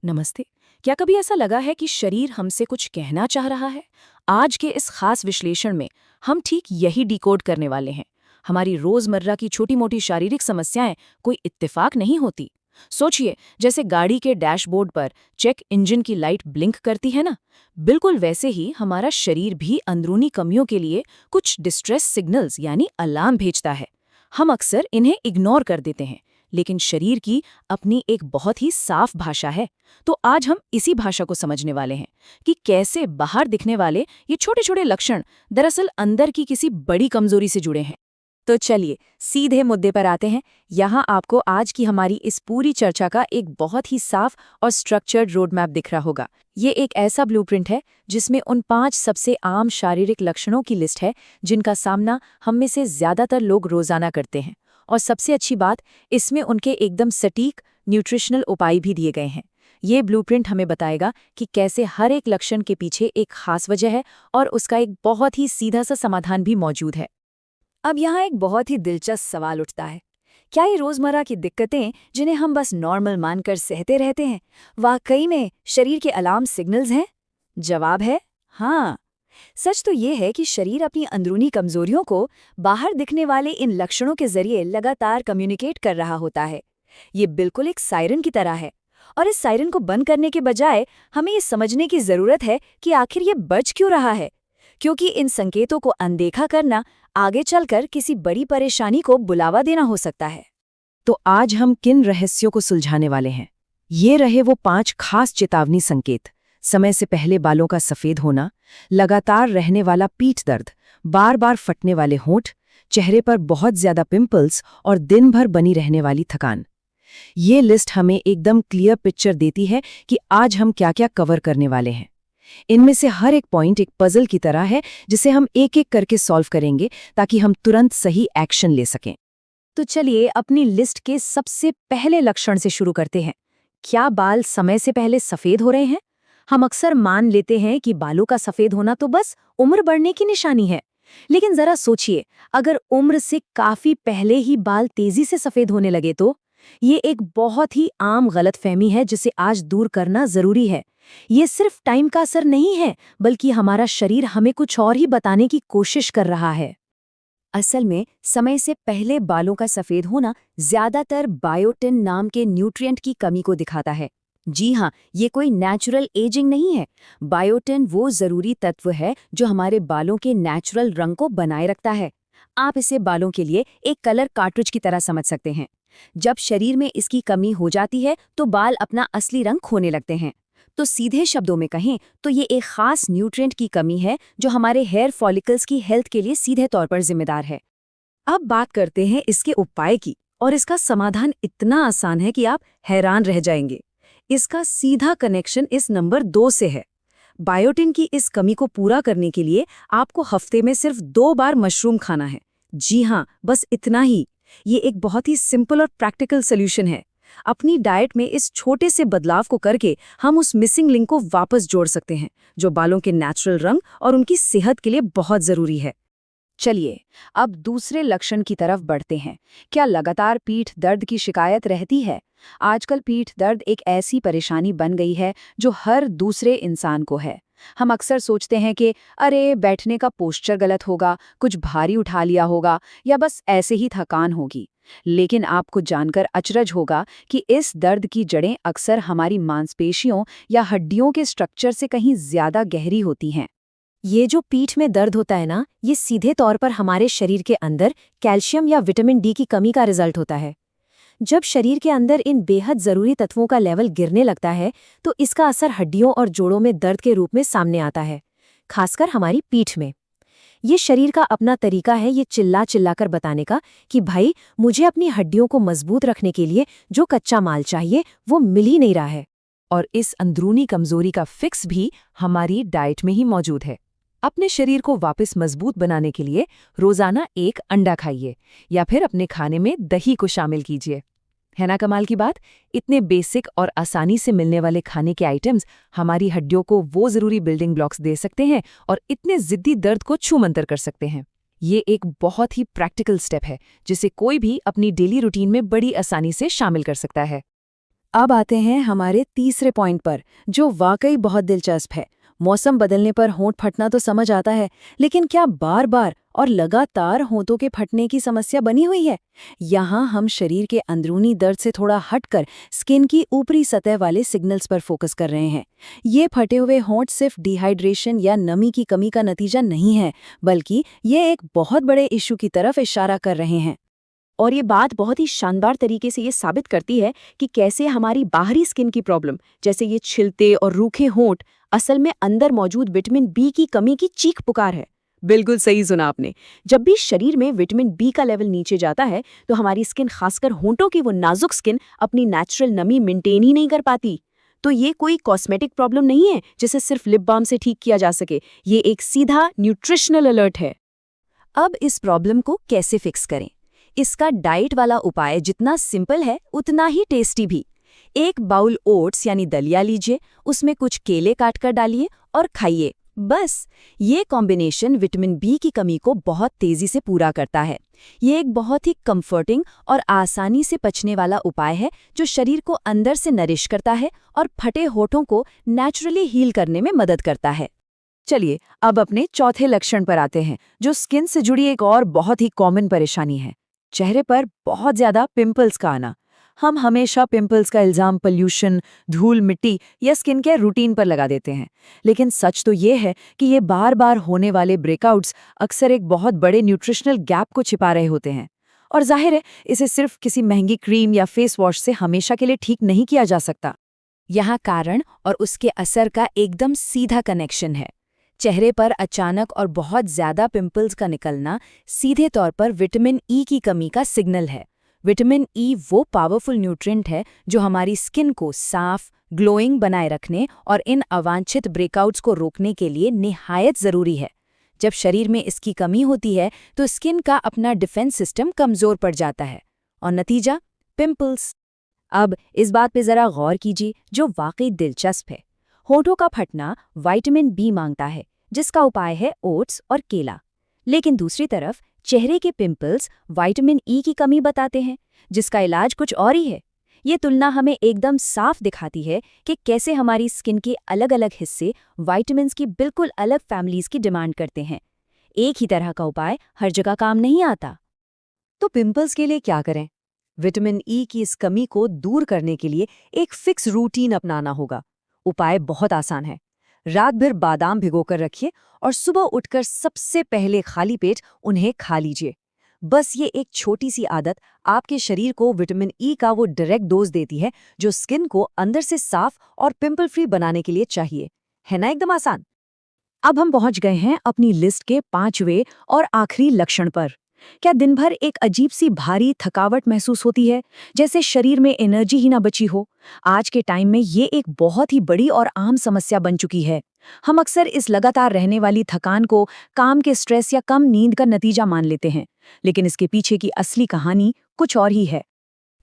नमस्ते। क्या कभी ऐसा लगा है कि शरीर हमसे कुछ कहना चाह रहा है? आज के इस खास विश्लेषण में हम ठीक यही डिकोड करने वाले हैं। हमारी रोजमर्रा की छोटी-मोटी शारीरिक समस्याएं कोई इत्तेफाक नहीं होती। सोचिए, जैसे गाड़ी के डैशबोर्ड पर चेक इंजन की लाइट ब्लिंक करती है ना, बिल्कुल वैसे ही हमारा शरीर भी अंदरूनी कमियों के लिए कुछ डिस्ट्रेस सिग्नल्स यानी अलार्म भेजता है। हम अक्सर इन्हें इग्नोर कर देते हैं, लेकिन शरीर की अपनी एक बहुत ही साफ भाषा है। तो आज हम इसी भाषा को समझने वाले हैं कि कैसे बाहर दिखने वाले ये छोटे-छोटे लक्षण दरअसल अंदर की किसी बड़ी कमजोरी से जुड़े हैं। तो चलिए सीधे मुद्दे पर आते हैं। यहाँ आपको आज की हमारी इस पूरी चर्चा का एक बहुत ही साफ और स्ट्रक्चर्ड रोड मैप दिख रहा होगा। ये एक ऐसा ब्लूप्रिंट है जिसमें उन 5 सबसे आम शारीरिक लक्षणों की लिस्ट है जिनका सामना हम में से ज्यादातर लोग रोजाना करते हैं। और सबसे अच्छी बात, इसमें उनके एकदम सटीक न्यूट्रिशनल उपाय भी दिए गए हैं। ये ब्लूप्रिंट हमें बताएगा कि कैसे हर एक लक्षण के पीछे एक खास वजह है और उसका एक बहुत ही सीधा सा समाधान भी मौजूद है। अब यहाँ एक बहुत ही दिलचस्प सवाल उठता है। क्या ये रोजमर्रा की दिक्कतें जिन्हें हम बस नॉर्मल मानकर सहते रहते हैं, वाकई में शरीर के अलार्म सिग्नल्स हैं? जवाब है हाँ। सच तो ये है कि शरीर अपनी अंदरूनी कमजोरियों को बाहर दिखने वाले इन लक्षणों के जरिए लगातार कम्युनिकेट कर रहा होता है। ये बिल्कुल एक सायरन की तरह है। और इस सायरन को बंद करने के बजाय हमें ये समझने की जरूरत है कि आखिर ये बज क्यों रहा है, क्योंकि इन संकेतों को अनदेखा करना आगे चलकर किसी बड़ी परेशानी को बुलावा देना हो सकता है। तो आज हम किन रहस्यों को सुलझाने वाले हैं? ये रहे वो 5 खास चेतावनी संकेत। समय से पहले बालों का सफेद होना, लगातार रहने वाला पीठ दर्द, बार बार फटने वाले होंठ, चेहरे पर बहुत ज्यादा पिंपल्स और दिन भर बनी रहने वाली थकान। ये लिस्ट हमें एकदम क्लियर पिक्चर देती है कि आज हम क्या-क्या कवर करने वाले हैं। इनमें से हर एक पॉइंट एक पजल की तरह है जिसे हम एक-एक करके सॉल्व करेंगे ताकि हम तुरंत सही एक्शन ले सकें। तो चलिए अपनी लिस्ट के सबसे पहले लक्षण से शुरू करते हैं। क्या बाल समय से पहले सफेद हो रहे हैं? हम अक्सर मान लेते हैं कि बालों का सफेद होना तो बस उम्र बढ़ने की निशानी है। लेकिन जरा सोचिए, अगर उम्र से काफी पहले ही बाल तेजी से सफेद होने लगे तो? ये एक बहुत ही आम गलतफहमी है जिसे आज दूर करना जरूरी है। ये सिर्फ टाइम का असर नहीं है, बल्कि हमारा शरीर हमें कुछ और ही बताने की कोशिश कर रहा है। असल में समय से पहले बालों का सफेद होना ज्यादातर बायोटिन नाम के न्यूट्रिएंट की कमी को दिखाता है। जी हाँ, ये कोई नेचुरल एजिंग नहीं है। बायोटिन वो जरूरी तत्व है जो हमारे बालों के नेचुरल रंग को बनाए रखता है। आप इसे बालों के लिए एक कलर कार्ट्रिज की तरह समझ सकते हैं। जब शरीर में इसकी कमी हो जाती है तो बाल अपना असली रंग खोने लगते हैं। तो सीधे शब्दों में कहें तो ये एक खास न्यूट्रिएंट की कमी है जो हमारे हेयर फॉलिकल्स की हेल्थ के लिए सीधे तौर पर जिम्मेदार है। अब बात करते हैं इसके उपाय की, और इसका समाधान इतना आसान है कि आप हैरान रह जाएंगे। इसका सीधा कनेक्शन इस नंबर 2 से है। बायोटिन की इस कमी को पूरा करने के लिए आपको हफ्ते में सिर्फ 2 बार मशरूम खाना है। जी हाँ, बस इतना ही। ये एक बहुत ही सिंपल और प्रैक्टिकल सोल्यूशन है। अपनी डाइट में इस छोटे से बदलाव को करके हम उस मिसिंग लिंक को वापस जोड़ सकते हैं, जो बालों के नेचुरल रंग और उनकी सेहत के लिए बहुत जरूरी है। चलिए अब दूसरे लक्षण की तरफ बढ़ते हैं। क्या लगातार पीठ दर्द की शिकायत रहती है? आजकल पीठ दर्द एक ऐसी परेशानी बन गई है जो हर दूसरे इंसान को है। हम अक्सर सोचते हैं कि अरे बैठने का पोस्चर गलत होगा, कुछ भारी उठा लिया होगा या बस ऐसे ही थकान होगी। लेकिन आपको जानकर अचरज होगा कि इस दर्द की जड़ें अक्सर हमारी मांसपेशियों या हड्डियों के स्ट्रक्चर से कहीं ज्यादा गहरी होती हैं। ये जो पीठ में दर्द होता है ना, ये सीधे तौर पर हमारे शरीर के अंदर कैल्शियम या विटामिन डी की कमी का रिजल्ट होता है। जब शरीर के अंदर इन बेहद जरूरी तत्वों का लेवल गिरने लगता है तो इसका असर हड्डियों और जोड़ों में दर्द के रूप में सामने आता है, खासकर हमारी पीठ में। ये शरीर का अपना तरीका है ये चिल्ला चिल्लाकर बताने का कि भाई, मुझे अपनी हड्डियों को मजबूत रखने के लिए जो कच्चा माल चाहिए वो मिल ही नहीं रहा है। और इस अंदरूनी कमजोरी का फिक्स भी हमारी डाइट में ही मौजूद है। अपने शरीर को वापस मजबूत बनाने के लिए रोजाना एक अंडा खाइए या फिर अपने खाने में दही को शामिल कीजिए। है ना कमाल की बात? इतने बेसिक और आसानी से मिलने वाले खाने के आइटम्स हमारी हड्डियों को वो जरूरी बिल्डिंग ब्लॉक्स दे सकते हैं और इतने जिद्दी दर्द को छूमंतर कर सकते हैं। ये एक बहुत ही प्रैक्टिकल स्टेप है जिसे कोई भी अपनी डेली रूटीन में बड़ी आसानी से शामिल कर सकता है। अब आते हैं हमारे तीसरे पॉइंट पर, जो वाकई बहुत दिलचस्प है। मौसम बदलने पर होंठ फटना तो समझ आता है, लेकिन क्या बार-बार और लगातार होंठों के फटने की समस्या बनी हुई है? यहाँ हम शरीर के अंदरूनी दर्द से थोड़ा हटकर स्किन की ऊपरी सतह वाले सिग्नल्स पर फोकस कर रहे हैं। ये फटे हुए होंठ सिर्फ डिहाइड्रेशन या नमी की कमी का नतीजा नहीं है, बल्कि ये एक बहुत बड़े इशू की तरफ इशारा कर रहे हैं। और ये बात बहुत ही शानदार तरीके से ये साबित करती है कि कैसे हमारी बाहरी स्किन की प्रॉब्लम, जैसे ये छिलते और रूखे होंठ, असल में अंदर मौजूद विटामिन बी की कमी की चीख पुकार है। बिल्कुल सही सुना आपने। जब भी शरीर में विटामिन बी का लेवल नीचे जाता है तो हमारी स्किन, खासकर होंठों की वो नाजुक स्किन, अपनी नेचुरल नमी मेंटेन ही नहीं कर पाती। तो ये कोई कॉस्मेटिक प्रॉब्लम नहीं है जिसे सिर्फ लिप बाम से ठीक किया जा सके। ये एक सीधा न्यूट्रिशनल अलर्ट है। अब इस प्रॉब्लम को कैसे फिक्स करें? इसका डाइट वाला उपाय जितना सिंपल है उतना ही टेस्टी भी। एक बाउल ओट्स यानी दलिया लीजिए, उसमें कुछ केले काटकर डालिए और खाइए। बस ये कॉम्बिनेशन विटामिन बी की कमी को बहुत तेजी से पूरा करता है। ये एक बहुत ही कंफर्टिंग और आसानी से पचने वाला उपाय है जो शरीर को अंदर से नरिश करता है और फटे होठों को नेचुरली हील करने में मदद करता है। चलिए अब अपने चौथे लक्षण पर आते हैं, जो स्किन से जुड़ी एक और बहुत ही कॉमन परेशानी है, चेहरे पर बहुत ज्यादा पिंपल्स का आना। हम हमेशा पिंपल्स का इल्जाम पोल्यूशन, धूल, मिट्टी या स्किन केयर रूटीन पर लगा देते हैं, लेकिन सच तो ये है कि ये बार बार होने वाले ब्रेकआउट्स अक्सर एक बहुत बड़े न्यूट्रिशनल गैप को छिपा रहे होते हैं। और जाहिर है, इसे सिर्फ किसी महंगी क्रीम या फेस वॉश से हमेशा के लिए ठीक नहीं किया जा सकता। यहाँ कारण और उसके असर का एकदम सीधा कनेक्शन है। चेहरे पर अचानक और बहुत ज्यादा पिंपल्स का निकलना सीधे तौर पर विटामिन ई की कमी का सिग्नल है। विटामिन ई वो पावरफुल न्यूट्रिएंट है जो हमारी स्किन को साफ, ग्लोइंग बनाए रखने और इन अवांछित ब्रेकआउट्स को रोकने के लिए निहायत जरूरी है। जब शरीर में इसकी कमी होती है तो स्किन का अपना डिफेंस सिस्टम कमजोर पड़ जाता है और नतीजा पिंपल्स। अब इस बात पे जरा गौर कीजिए जो वाकई दिलचस्प है। होठों का फटना विटामिन बी मांगता है, जिसका उपाय है ओट्स और केला। लेकिन दूसरी तरफ चेहरे के पिंपल्स विटामिन ई की कमी बताते हैं, जिसका इलाज कुछ और ही है। ये तुलना हमें एकदम साफ दिखाती है कि कैसे हमारी स्किन के अलग-अलग हिस्से विटामिन्स की बिल्कुल अलग फैमिलीज की डिमांड करते हैं। एक ही तरह का उपाय हर जगह काम नहीं आता। तो पिंपल्स के लिए क्या करें? विटामिन ई की इस कमी को दूर करने के लिए एक फिक्स रूटीन अपनाना होगा। उपाय बहुत आसान है। रात भर बादाम भिगोकर रखिए और सुबह उठकर सबसे पहले खाली पेट उन्हें खा लीजिए। बस ये एक छोटी सी आदत आपके शरीर को विटामिन ई का वो डायरेक्ट डोज देती है जो स्किन को अंदर से साफ और पिंपल फ्री बनाने के लिए चाहिए। है ना एकदम आसान? अब हम पहुंच गए हैं अपनी लिस्ट के 5वें और आखिरी लक्षण पर। क्या दिन भर एक अजीब सी भारी थकावट महसूस होती है, जैसे शरीर में एनर्जी ही ना बची हो? आज के टाइम में ये एक बहुत ही बड़ी और आम समस्या बन चुकी है। हम अक्सर इस लगातार रहने वाली थकान को काम के स्ट्रेस या कम नींद का नतीजा मान लेते हैं, लेकिन इसके पीछे की असली कहानी कुछ और ही है।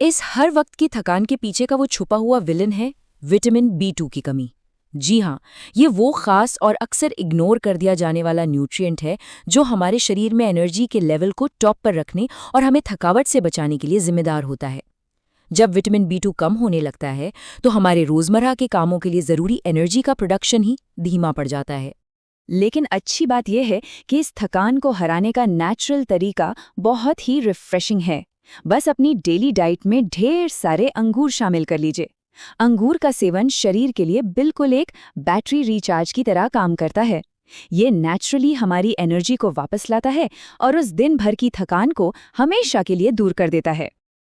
इस हर वक्त की थकान के पीछे का वो छुपा हुआ विलन है विटामिन B2 की कमी। जी हाँ, ये वो खास और अक्सर इग्नोर कर दिया जाने वाला न्यूट्रिएंट है जो हमारे शरीर में एनर्जी के लेवल को टॉप पर रखने और हमें थकावट से बचाने के लिए जिम्मेदार होता है। जब विटामिन B2 कम होने लगता है तो हमारे रोजमर्रा के कामों के लिए जरूरी एनर्जी का प्रोडक्शन ही धीमा पड़ जाता है। लेकिन अच्छी बात यह है कि इस थकान को हराने का नेचुरल तरीका बहुत ही रिफ्रेशिंग है। बस अपनी डेली डाइट में ढेर सारे अंगूर शामिल कर लीजिए। अंगूर का सेवन शरीर के लिए बिल्कुल एक बैटरी रिचार्ज की तरह काम करता है। ये नेचुरली हमारी एनर्जी को वापस लाता है और उस दिन भर की थकान को हमेशा के लिए दूर कर देता है।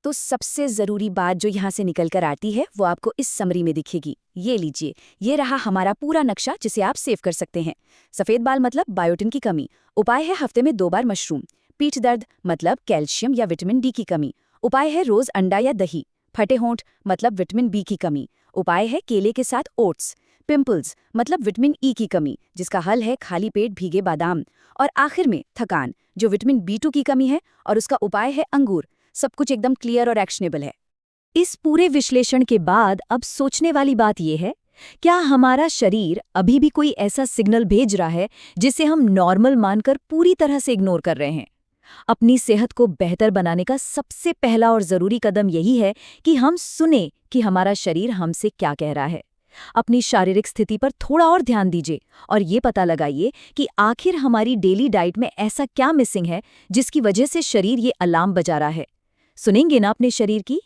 तो सबसे ज़रूरी बात जो यहाँ से निकल कर आती है वो आपको इस समरी में दिखेगी। ये लीजिए, ये रहा हमारा पूरा नक्शा जिसे आप सेव कर सकते हैं। सफ़ेद बाल मतलब बायोटिन की कमी। उपाय है हफ्ते में 2 बार मशरूम। पीठ दर्द मतलब कैल्शियम या विटामिन डी की कमी। उपाय है रोज़ अंडा या दही। फटे होंठ मतलब विटामिन बी की कमी। उपाय है केले के साथ ओट्स। पिंपल्स मतलब विटामिन ई की कमी, जिसका हल है खाली पेट भीगे बादाम। और आखिर में थकान, जो विटामिन B2 की कमी है, और उसका उपाय है अंगूर। सब कुछ एकदम क्लियर और एक्शनेबल है। इस पूरे विश्लेषण के बाद अब सोचने वाली बात यह है, क्या हमारा शरीर अभी भी कोई ऐसा सिग्नल भेज रहा है जिसे हम नॉर्मल मानकर पूरी तरह से इग्नोर कर रहे हैं? अपनी सेहत को बेहतर बनाने का सबसे पहला और ज़रूरी कदम यही है कि हम सुने कि हमारा शरीर हमसे क्या कह रहा है। अपनी शारीरिक स्थिति पर थोड़ा और ध्यान दीजिए और ये पता लगाइए कि आखिर हमारी डेली डाइट में ऐसा क्या मिसिंग है जिसकी वजह से शरीर ये अलार्म बजा रहा है। सुनेंगे ना अपने शरीर की?